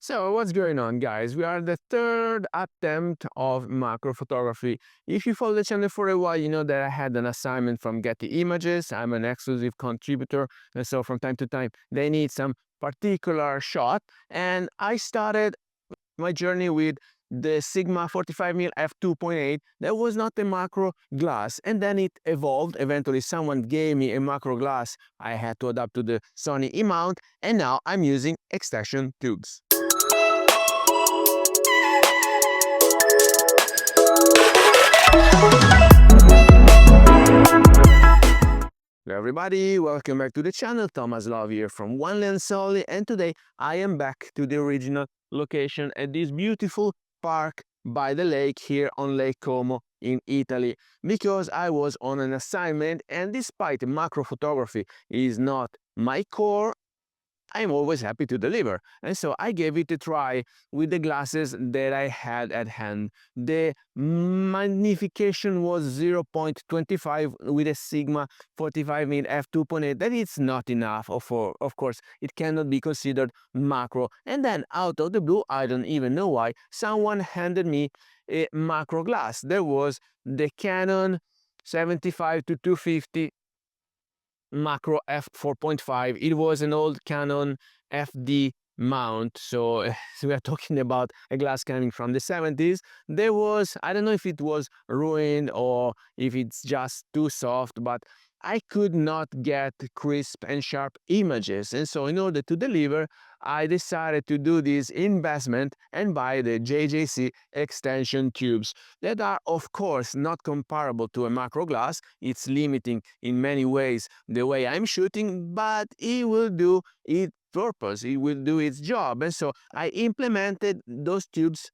So what's going on, guys? We are the third attempt of macro photography. If you follow the channel for a while, you know that I had an assignment from Getty Images. I'm an exclusive contributor, and so from time to time they need some particular shot, and I started my journey with the Sigma 45mm f2.8. That was not a macro glass, and then it evolved. Eventually someone gave me a macro glass. I had to adapt to the Sony E-mount, and now I'm using extension tubes. Hello everybody, welcome back to the channel. Thomas Love here from One Lens Solely, and today I am back to the original location at this beautiful park by the lake here on Lake Como in Italy, because I was on an assignment, and despite macro photography is not my core, I'm always happy to deliver. And so I gave it a try with the glasses that I had at hand. The magnification was 0.25 with a Sigma 45mm f2.8. That is not enough. Of course, it cannot be considered macro. And then out of the blue, I don't even know why, someone handed me a macro glass. There was the Canon 75 to 250 macro f4.5. It was an old Canon FD mount, so we are talking about a glass coming from the 70s. There was, I don't know if it was ruined or if it's just too soft, but I could not get crisp and sharp images, and so in order to deliver, I decided to do this investment and buy the JJC Extension Tubes that are of course not comparable to a macro glass. It's limiting in many ways the way I'm shooting, but it will do its purpose, it will do its job. And so I implemented those tubes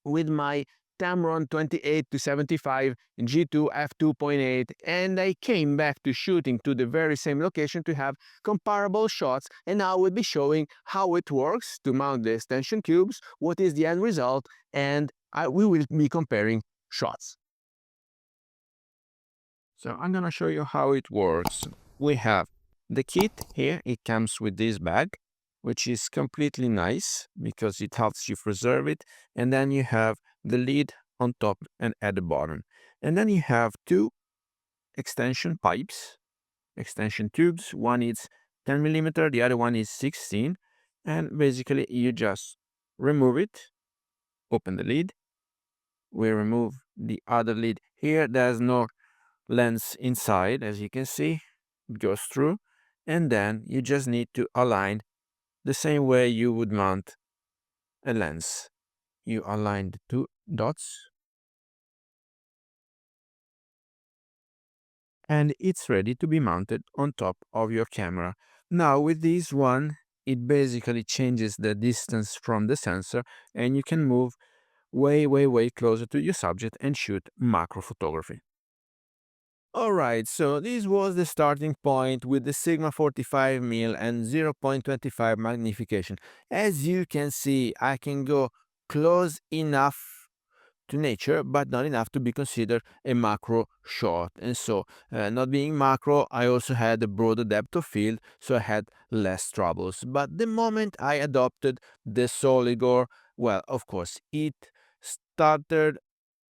with my Tamron 28 to 75 G2 f2.8, and I came back to shooting to the very same location to have comparable shots, and I will be showing how it works to mount the extension tubes, what is the end result, and we will be comparing shots. So I'm gonna show you how it works. We have the kit here. It comes with this bag, which is completely nice because it helps you preserve it. And then you have the lid on top and at the bottom. And then you have two extension pipes, extension tubes. One is 10 millimeter, the other one is 16. And basically you just remove it, open the lid. We remove the other lid here. There's no lens inside, as you can see. It goes through, and then you just need to align the same way you would mount a lens. You align the two dots, and it's ready to be mounted on top of your camera. Now with this one, it basically changes the distance from the sensor, and you can move way closer to your subject and shoot macro photography. Alright, so this was the starting point with the Sigma 45mm and 0.25 magnification. As you can see, I can go close enough to nature, but not enough to be considered a macro shot. And so, not being macro, I also had a broader depth of field, so I had less troubles. But the moment I adopted the Soligor, well, of course, it started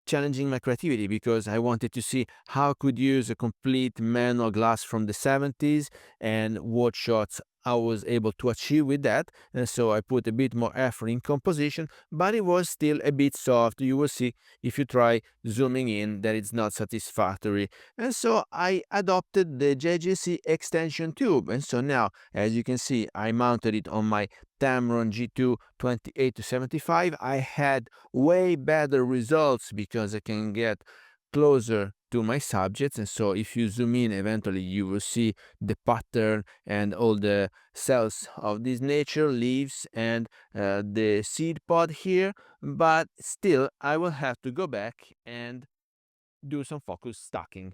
challenging my creativity, because I wanted to see how I could use a complete manual glass from the 70s and what shots I was able to achieve with that. And so I put a bit more effort in composition, but it was still a bit soft. You will see if you try zooming in that it's not satisfactory. And so I adopted the JJC Extension Tube. And so now, as you can see, I mounted it on my Tamron G2 28 to 75. I had way better results because I can get closer to my subjects, and so if you zoom in, eventually you will see the pattern and all the cells of this nature, leaves and the seed pod here. But still, I will have to go back and do some focus stacking.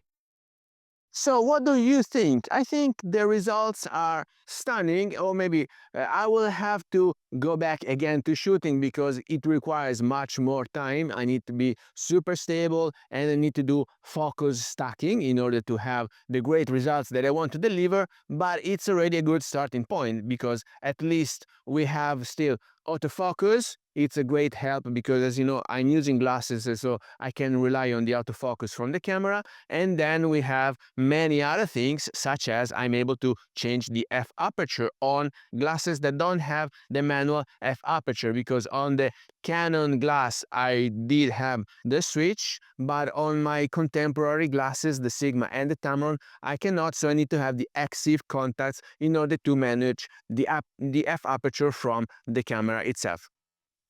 So what do you think? I think the results are stunning, or maybe I will have to go back again to shooting because it requires much more time. I need to be super stable, and I need to do focus stacking in order to have the great results that I want to deliver. But it's already a good starting point, because at least we have still autofocus, it's a great help because, as you know, I'm using glasses, so I can rely on the autofocus from the camera. And then we have many other things, such as I'm able to change the f aperture on glasses that don't have the manual f aperture, because on the Canon glass I did have the switch, but on my contemporary glasses, the Sigma and the Tamron, I cannot, so I need to have the EXIF contacts in order to manage the f aperture from the camera itself.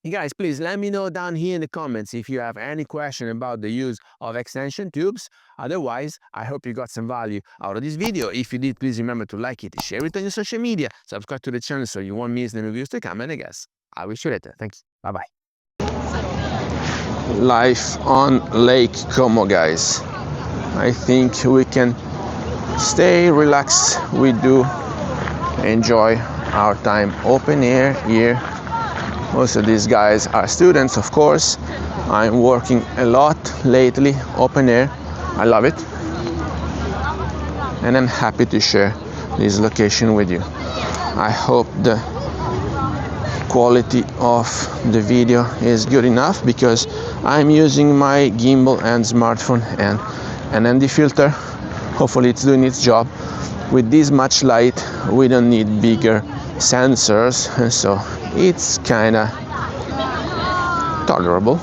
You guys, please let me know down here in the comments if you have any question about the use of extension tubes. Otherwise, I hope you got some value out of this video. If you did, please remember to like it, share it on your social media, subscribe to the channel so you won't miss the reviews to come, and I guess I wish you later. Thanks. Bye-bye. Life on Lake Como, guys. I think we can stay relaxed. We do enjoy our time open air here. Most of these guys are students, of course. I'm working a lot lately, open air. I love it. And I'm happy to share this location with you. I hope the quality of the video is good enough, because I'm using my gimbal and smartphone and an ND filter. Hopefully it's doing its job. With this much light, we don't need bigger sensors, and so it's kinda tolerable.